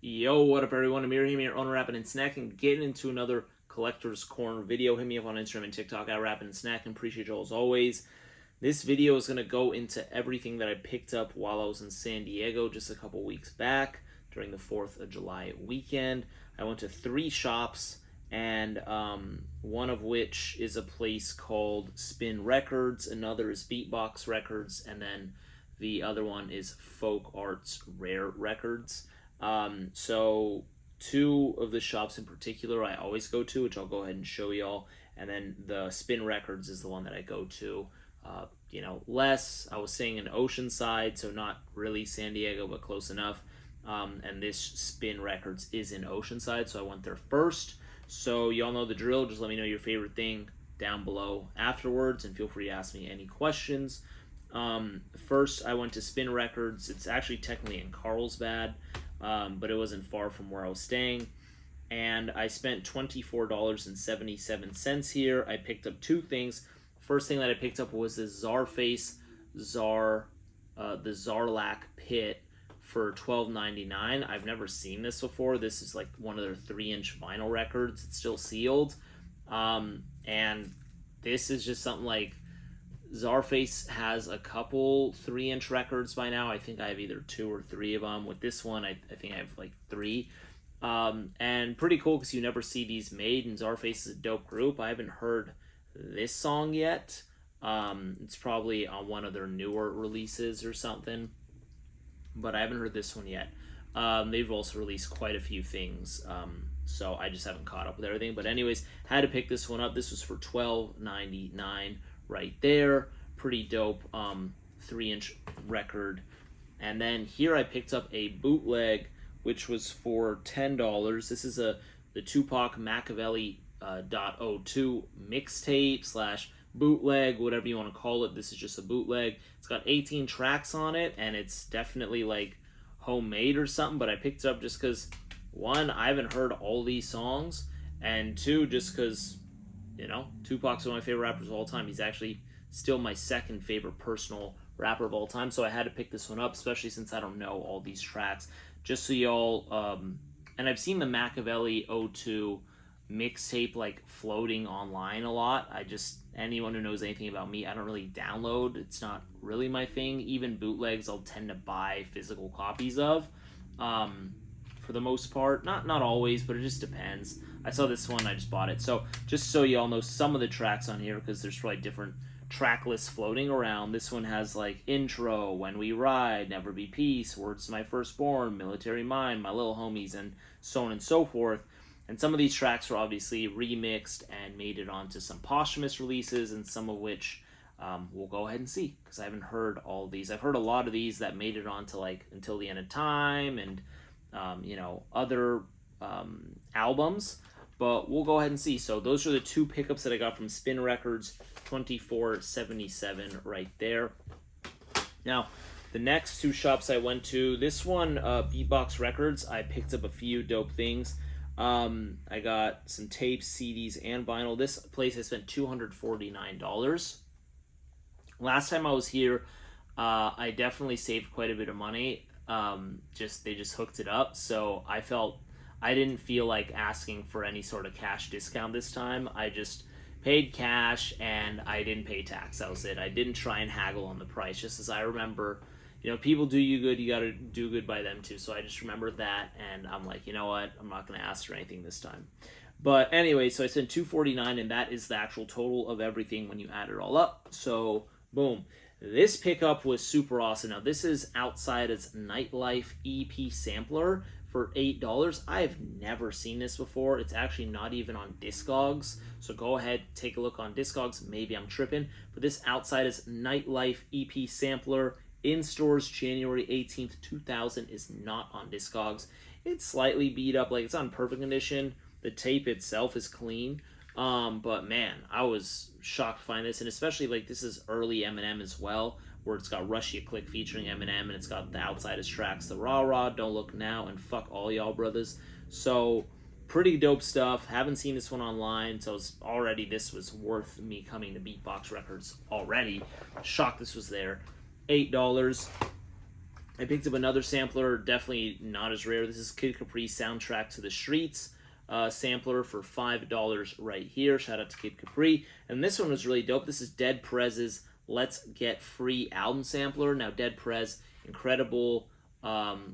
Yo, what up everyone? Amir here, owner Rappin' and Snackin', getting into another Collector's Corner video. Hit me up on Instagram and TikTok at Rappin' and Snackin'. Appreciate you all as always. This video is going to go into everything that I picked up while I was in San Diego just a couple weeks back during the 4th of July weekend. I went to 3 shops, and one of which is a place called Spin Records, another is Beatbox Records, and then the other one is Folk Arts Rare Records. So 2 of the shops in particular I always go to, which I'll go ahead and show y'all, and then the Spin Records is the one that I go to less. I was staying in Oceanside, so not really San Diego, but close enough. And this Spin Records is in Oceanside, so I went there first. So y'all know the drill. Just let me know your favorite thing down below afterwards, and feel free to ask me any questions. First, I went to Spin Records. It's actually technically in Carlsbad, but it wasn't far from where I was staying. And I spent $24.77 here. I picked up 2 things. First thing that I picked up was this Czarface the Zarlak Pit for $12.99. I've never seen this before. This is like one of their 3-inch vinyl records. It's still sealed. And this is just something like, Czarface has a couple 3-inch records by now. I think I have either 2 or 3 of them. With this one, I think I have like 3. And pretty cool because you never see these made, and Czarface is a dope group. I haven't heard this song yet. It's probably on one of their newer releases or something, but I haven't heard this one yet. They've also released quite a few things, so I just haven't caught up with everything. But anyways, had to pick this one up. This was for $12.99 right there. Pretty dope 3-inch record. And then here I picked up a bootleg, which was for $10. This is the Tupac Machiavelli .02 mixtape / bootleg, whatever you want to call it. This is just a bootleg. It's got 18 tracks on it, and it's definitely like homemade or something, but I picked it up just because, 1, I haven't heard all these songs, and 2, just because, Tupac's one of my favorite rappers of all time. He's actually still my 2nd favorite personal rapper of all time, so I had to pick this one up, especially since I don't know all these tracks. Just so y'all, and I've seen the Machiavelli 02 mixtape like floating online a lot. Anyone who knows anything about me, I don't really download. It's not really my thing. Even bootlegs I'll tend to buy physical copies of, for the most part. Not always, but it just depends. I saw this one, I just bought it. So just so y'all know some of the tracks on here, because there's probably different track lists floating around. This one has like Intro, When We Ride, Never Be Peace, Words to My Firstborn, Military Mind, My Little Homies, and so on and so forth. And some of these tracks were obviously remixed and made it onto some posthumous releases, and some of which we'll go ahead and see, because I haven't heard all of these. I've heard a lot of these that made it onto like Until the End of Time and other albums, but we'll go ahead and see. So those are the 2 pickups that I got from Spin Records, $24.77 right there. Now, the next 2 shops I went to, this one, Beatbox Records, I picked up a few dope things. I got some tapes, CDs, and vinyl. This place I spent $249. Last time I was here, I definitely saved quite a bit of money. They just hooked it up, so I didn't feel like asking for any sort of cash discount this time. I just paid cash, and I didn't pay tax. That was it. I didn't try and haggle on the price, just as I remember, people do you good, you got to do good by them too. So I just remembered that, and I'm like, you know what, I'm not going to ask for anything this time. But anyway, so I spent $249, and that is the actual total of everything when you add it all up. So boom. This pickup was super awesome. Now, this is Outsidaz Nightlife EP Sampler for $8. I have never seen this before. It's actually not even on Discogs, so go ahead, take a look on Discogs. Maybe I'm tripping, but this Outsidaz Nightlife EP Sampler in stores January 18th, 2000 is not on Discogs. It's slightly beat up, like it's on perfect condition. The tape itself is clean. But man, I was shocked to find this, and especially like this is early Eminem as well, where it's got Rush Ya Click featuring Eminem, and it's got the Outsidaz tracks, the Rah Rah, Don't Look Now, and Fuck All Y'all Brothers. So pretty dope stuff. Haven't seen this one online, so this was worth me coming to Beatbox Records already. Shocked this was there. $8. I picked up another sampler, definitely not as rare. This is Kid Capri Soundtrack to the Streets sampler for $5 right here. Shout out to Kid Capri. And this one was really dope. This is Dead Prez's Let's Get Free album sampler. Now, Dead Prez, incredible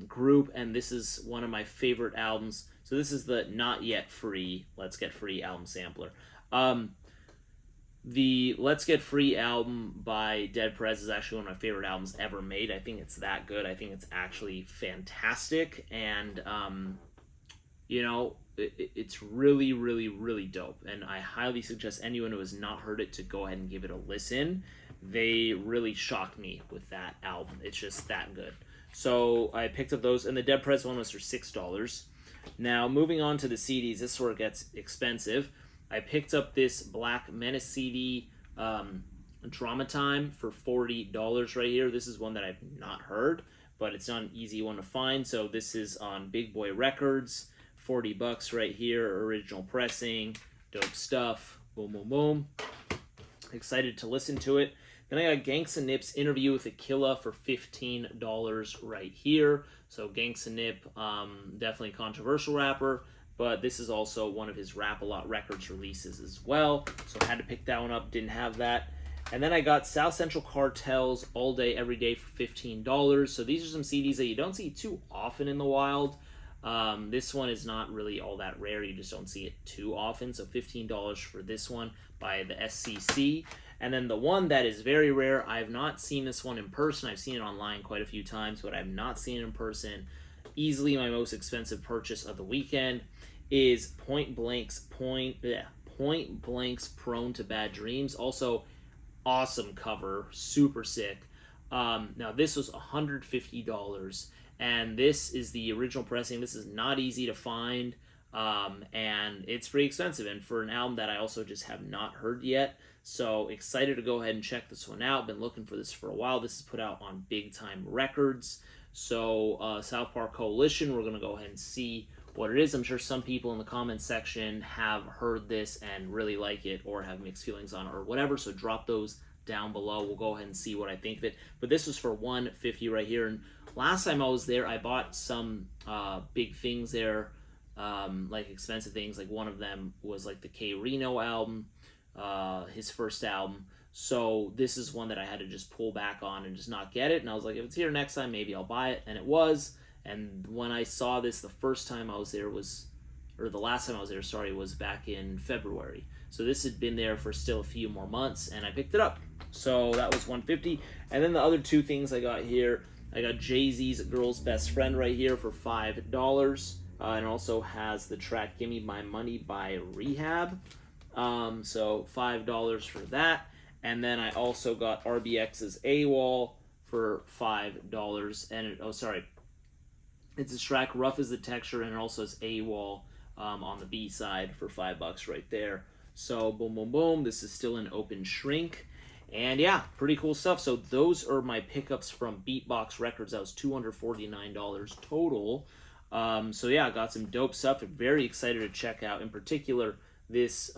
group, and this is one of my favorite albums. So this is the Not Yet Free Let's Get Free album sampler. The Let's Get Free album by Dead Prez is actually one of my favorite albums ever made. I think it's that good. I think it's actually fantastic, and it's really, really, really dope. And I highly suggest anyone who has not heard it to go ahead and give it a listen. They really shocked me with that album. It's just that good. So I picked up those, and the Dead Prez one was for $6. Now, moving on to the CDs, this is where it gets expensive. I picked up this Black Menace CD, Drama Time, for $40 right here. This is one that I've not heard, but it's not an easy one to find. So this is on Big Boy Records, $40 right here, original pressing, dope stuff, boom, boom, boom. Excited to listen to it. Then I got Gangs and Nip's Interview with Aquila for $15 right here. So Gangs and Nip, definitely a controversial rapper, but this is also one of his Rap-A-Lot Records releases as well. So I had to pick that one up, didn't have that. And then I got South Central Cartel's All Day Every Day for $15. So these are some CDs that you don't see too often in the wild. This one is not really all that rare. You just don't see it too often. So $15 for this one by the SCC. And then the one that is very rare, I have not seen this one in person. I've seen it online quite a few times, but I've not seen it in person. Easily my most expensive purchase of the weekend is Point Blank's Prone to Bad Dreams. Also, awesome cover, super sick. Now this was $150, and this is the original pressing. This is not easy to find, and it's pretty expensive, and for an album that I also just have not heard yet. So excited to go ahead and check this one out. Been looking for this for a while. This is put out on Big Time Records. So South Park Coalition, we're going to go ahead and see what it is. I'm sure some people in the comments section have heard this and really like it, or have mixed feelings on it, or whatever. So drop those down below. We'll go ahead and see what I think of it. But this was for $150 right here. And last time I was there, I bought some big things there, like expensive things. Like one of them was like the K Reno album, his first album. So this is one that I had to just pull back on and just not get it. And I was like, if it's here next time, maybe I'll buy it. And it was. And when I saw this the first time I was there the last time I was there, sorry, was back in February. So this had been there for still a few more months, and I picked it up. So that was $150. And then the other two things I got here, I got Jay-Z's Girl's Best Friend right here for $5. And also has the track Gimme My Money by Rehab. So $5 for that. And then I also got RBX's AWOL for $5. And it's a track Rough as the Texture, and it also has AWOL on the B side for $5 right there. So boom, boom, boom. This is still an open shrink. And yeah, pretty cool stuff. So those are my pickups from Beatbox Records. That was $249 total. So yeah, I got some dope stuff. I'm very excited to check out, in particular, this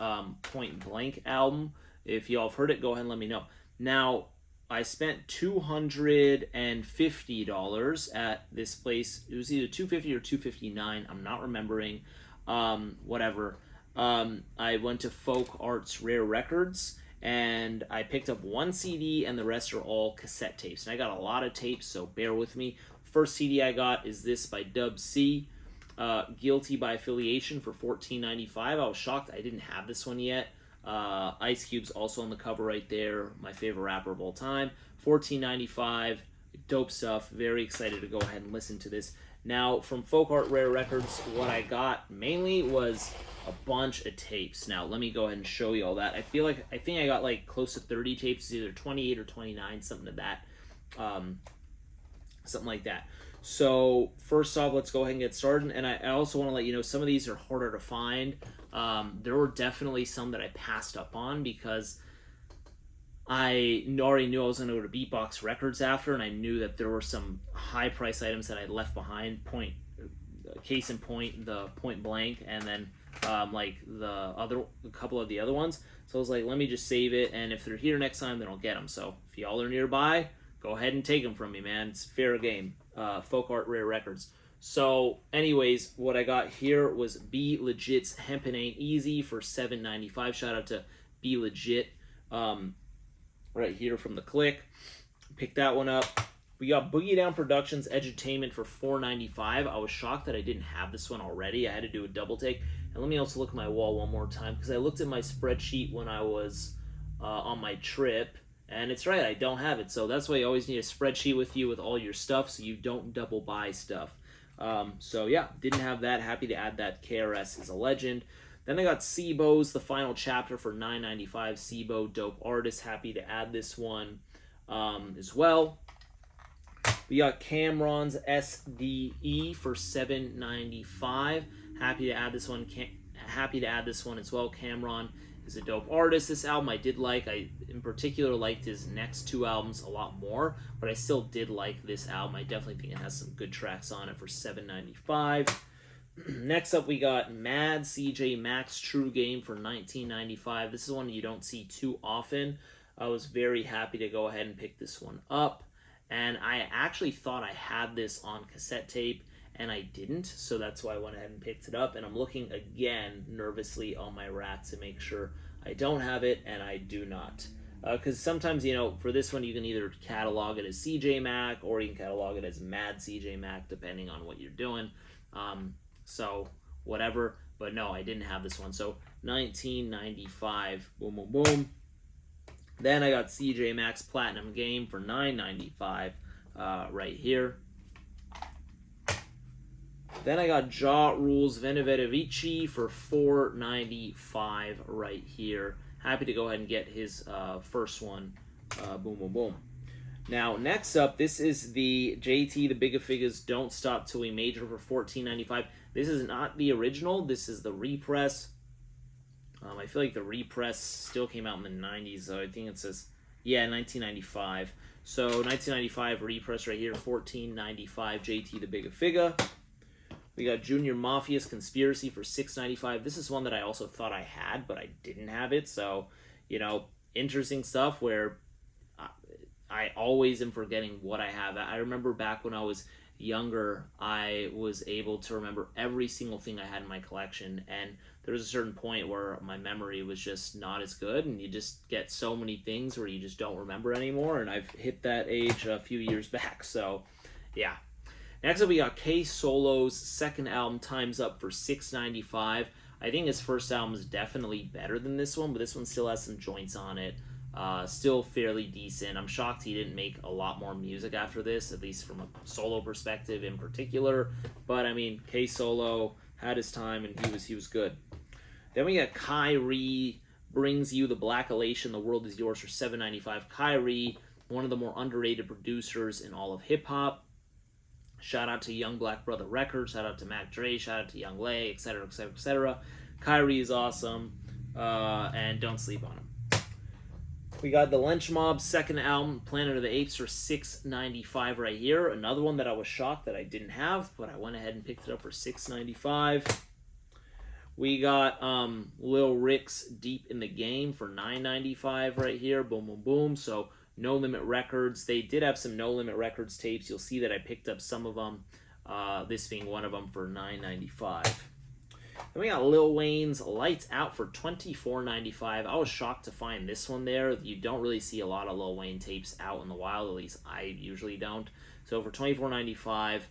Point Blank album. If y'all have heard it, go ahead and let me know. Now, I spent $250 at this place. It was either $250 or $259. I'm not remembering. Whatever. I went to Folk Arts Rare Records, and I picked up one CD, and the rest are all cassette tapes. And I got a lot of tapes, so bear with me. First CD I got is this by Dub C, Guilty by Affiliation for $14.95. I was shocked I didn't have this one yet. Ice Cube's also on the cover right there, my favorite rapper of all time. $14.95, dope stuff. Very excited to go ahead and listen to this. Now, from Folk Art Rare Records, what I got mainly was a bunch of tapes. Now, let me go ahead and show you all that. I think I got like close to 30 tapes, either 28 or 29, something to that. Something like that. So, first off, let's go ahead and get started. And I also want to let you know, some of these are harder to find. There were definitely some that I passed up on because I already knew I was going to go to Beatbox Records after, and I knew that there were some high price items that I left behind. Case in point, the Point Blank, and then like a couple of the other ones. So I was like, let me just save it, and if they're here next time, then I'll get them. So if y'all are nearby, go ahead and take them from me, man. It's fair game. Folk Art Rare Records. So, anyways, what I got here was Be Legit's Hempin' Ain't Easy for $7.95. Shout out to Be Legit, right here from the Click. Picked that one up. We got Boogie Down Productions Edutainment for $4.95. I was shocked that I didn't have this one already. I had to do a double take. And let me also look at my wall one more time, because I looked at my spreadsheet when I was on my trip, and it's right, I don't have it. So that's why you always need a spreadsheet with you with all your stuff, so you don't double buy stuff. So yeah, didn't have that. Happy to add that. KRS is a legend. Then I got Sibo's The Final Chapter for $9.95. Sibo, dope artist. Happy to add this one as well. We got Cameron's SDE for $7.95. Happy to add this one. Happy to add this one as well. Cameron is a dope artist. This album I did like. I in particular liked his next two albums a lot more, but I still did like this album. I definitely think it has some good tracks on it for $7.95. Next up, we got Mad CJ Max True Game for $19.95. This is one you don't see too often. I was very happy to go ahead and pick this one up. And I actually thought I had this on cassette tape, and I didn't, so that's why I went ahead and picked it up. And I'm looking again nervously on my rack to make sure I don't have it, and I do not. Because sometimes, you know, for this one, you can either catalog it as CJ Mac, or you can catalog it as Mad CJ Mac, depending on what you're doing. So, whatever. But no, I didn't have this one. So, $19.95. Boom, boom, boom. Then I got CJ Max Platinum Game for $9.95 right here. Then I got Ja Rule's Venevede Vici for $4.95 right here. Happy to go ahead and get his first one. Boom, boom, boom. Now, next up, this is the JT The Bigga Figgas Don't Stop Till We Major for $14.95. This is not the original. This is the repress. I feel like the repress still came out in the 90s, so I think it says, yeah, 1995. So 1995 repress right here, $14.95, JT The Bigga Figga. We got Junior Mafia's Conspiracy for $6.95. This is one that I also thought I had, but I didn't have it. So, you know, interesting stuff where I always am forgetting what I have. I remember back when I was younger, I was able to remember every single thing I had in my collection, and there was a certain point where my memory was just not as good, and you just get so many things where you just don't remember anymore, and I've hit that age a few years back. So yeah. Next up, we got K Solo's second album, Time's Up, for $6.95. I think his first album is definitely better than this one, but this one still has some joints on it. Still fairly decent. I'm shocked he didn't make a lot more music after this, at least from a solo perspective in particular. But I mean, K Solo had his time, and he was good. Then we got Kyrie Brings You the Black Elation, The World Is Yours for $7.95. Kyrie, one of the more underrated producers in all of hip hop. Shout out to Young Black Brother Records. Shout out to Mac Dre. Shout out to Young Lay, etc., etc., etc. Kyrie is awesome, and don't sleep on him. We got the Lynch Mob's second album, Planet of the Apes, for $6.95 right here. Another one that I was shocked that I didn't have, but I went ahead and picked it up for $6.95. We got Lil Rick's Deep in the Game for $9.95 right here. Boom, boom, boom. So No Limit Records. They did have some No Limit Records tapes. You'll see that I picked up some of them, this being one of them, for $9.95. Then we got Lil Wayne's Lights Out for $24.95. I was shocked to find this one there. You don't really see a lot of Lil Wayne tapes out in the wild, at least I usually don't. So for $24.95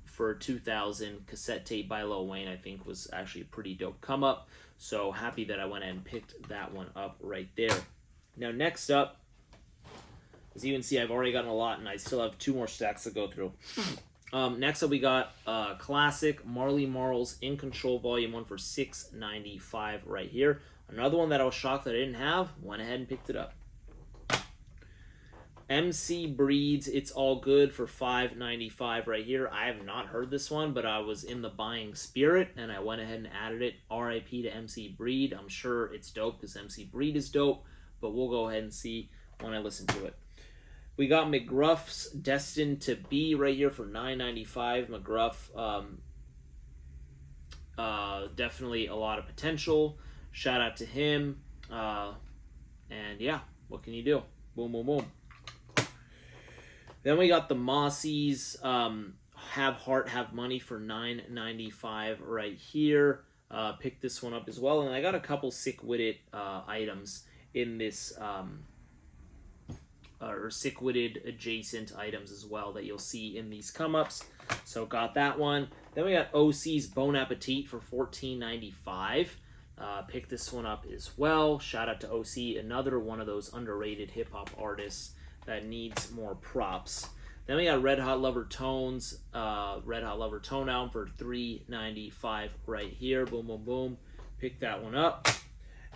for 2000, cassette tape by Lil Wayne, I think was actually a pretty dope come up. So happy that I went and picked that one up right there. Now next up, as you can see, I've already gotten a lot, and I still have two more stacks to go through. Next up, we got classic Marley Marl's In Control Volume 1 for $6.95 right here. Another one that I was shocked that I didn't have. Went ahead and picked it up. MC Breed's It's All Good for $5.95 right here. I have not heard this one, but I was in the buying spirit, and I went ahead and added it. RIP to MC Breed. I'm sure it's dope because MC Breed is dope, but we'll go ahead and see when I listen to it. We got McGruff's Destined to Be right here for $9.95. McGruff, definitely a lot of potential. Shout out to him. And yeah, what can you do? Boom, boom, boom. Then we got the Mossies, Have Heart, Have Money for $9.95 right here. Picked this one up as well, and I got a couple sick-witted items in this, or sick-witted adjacent items as well that you'll see in these come-ups. So got that one. Then we got OC's Bon Appetit for $14.95. Picked this one up as well. Shout out to OC, another one of those underrated hip-hop artists that needs more props. Then we got Red Hot Lover Tones, Red Hot Lover Tone album for $3.95 right here. Boom, boom, boom. Pick that one up.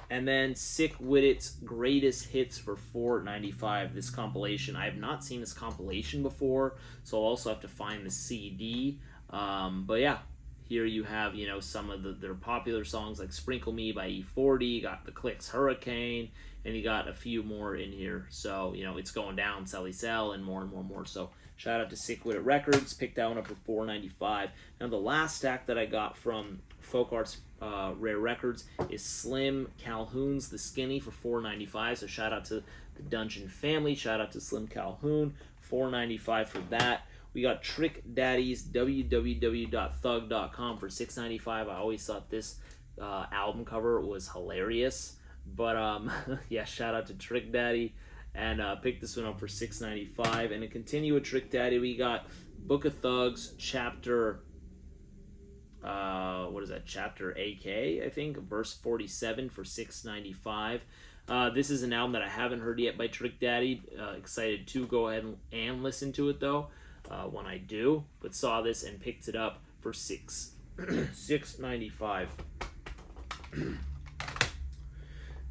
And then Sick Witted's Greatest Hits for $4.95. This compilation, I have not seen this compilation before, so I'll also have to find the CD. But yeah, here you have, you know, some of their popular songs like Sprinkle Me by E40, you got The Clicks Hurricane, and you got a few more in here. So, you know, It's Going Down, Sally Sell, and more and more and more. So shout out to Sick Witted Records. Picked that one up for $4.95. Now the last stack that I got from Folk Arts Rare Records is Slim Calhoun's The Skinny for $4.95. So shout out to the Dungeon family. Shout out to Slim Calhoun. $4.95 for that. We got Trick Daddy's www.thug.com for $6.95. I always thought this album cover was hilarious. But yeah, shout out to Trick Daddy. And picked this one up for $6.95. And to continue with Trick Daddy, we got Book of Thugs chapter, what is that? Chapter AK, I think, verse 47 for $6.95. This is an album that I haven't heard yet by Trick Daddy. Excited to go ahead and listen to it though. When I do, but saw this and picked it up for $6.95.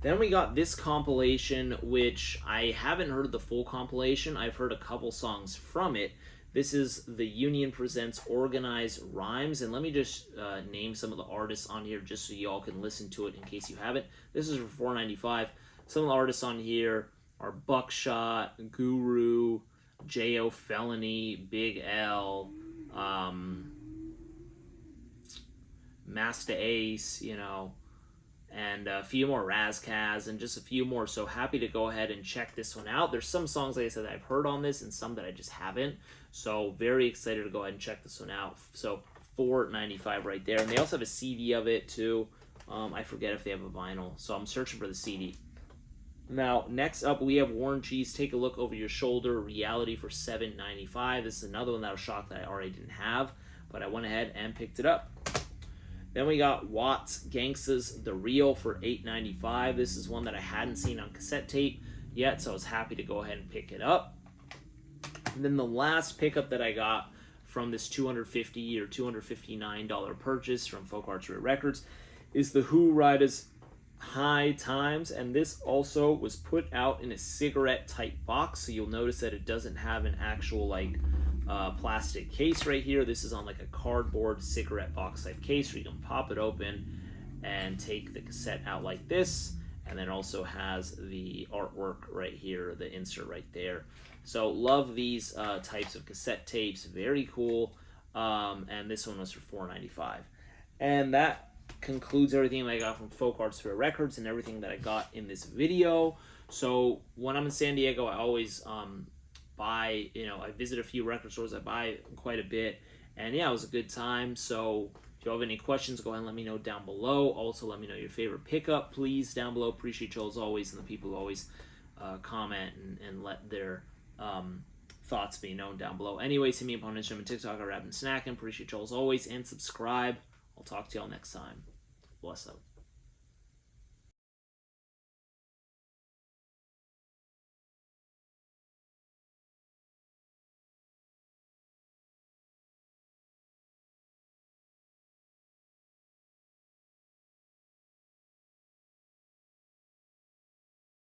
Then we got this compilation, which I haven't heard the full compilation. I've heard a couple songs from it. This is The Union Presents Organized Rhymes, and let me just name some of the artists on here just so y'all can listen to it in case you haven't. This is for $4.95. Some of the artists on here are Buckshot, Guru, J.O. Felony, Big L, Master Ace, you know, and a few more Razkaz, and just a few more. So happy to go ahead and check this one out. There's some songs, like I said, that I've heard on this and some that I just haven't. So very excited to go ahead and check this one out. So $4.95 right there. And they also have a CD of it too. I forget if they have a vinyl. So I'm searching for the CD. Now, next up, we have Warren G's Take a Look Over Your Shoulder Reality for $7.95. This is another one that I was shocked that I already didn't have, but I went ahead and picked it up. Then we got Watts Gangsta's The Real for $8.95. This is one that I hadn't seen on cassette tape yet, so I was happy to go ahead and pick it up. And then the last pickup that I got from this $250 or $259 purchase from Folk Arts Rare Records is the Who Riders High Times, and this also was put out in a cigarette type box, so you'll notice that it doesn't have an actual like plastic case right here. This is on like a cardboard cigarette box type case where you can pop it open and take the cassette out like this, and then also has the artwork right here, the insert right there. So love these types of cassette tapes, very cool. And this one was for $4.95. And that concludes everything that I got from Folk Arts Rare Records and everything that I got in this video. So when I'm in San Diego, I always buy, you know, I visit a few record stores, I buy quite a bit, and yeah, it was a good time. So if you have any questions, go ahead and let me know down below. Also, let me know your favorite pickup, please, down below. Appreciate you all as always, and the people who always comment and let their thoughts be known down below. Anyways, hit me up on Instagram and TikTok at Rappin' Snackin'. Appreciate you all as always, and subscribe. I'll talk to y'all next time. Bless up.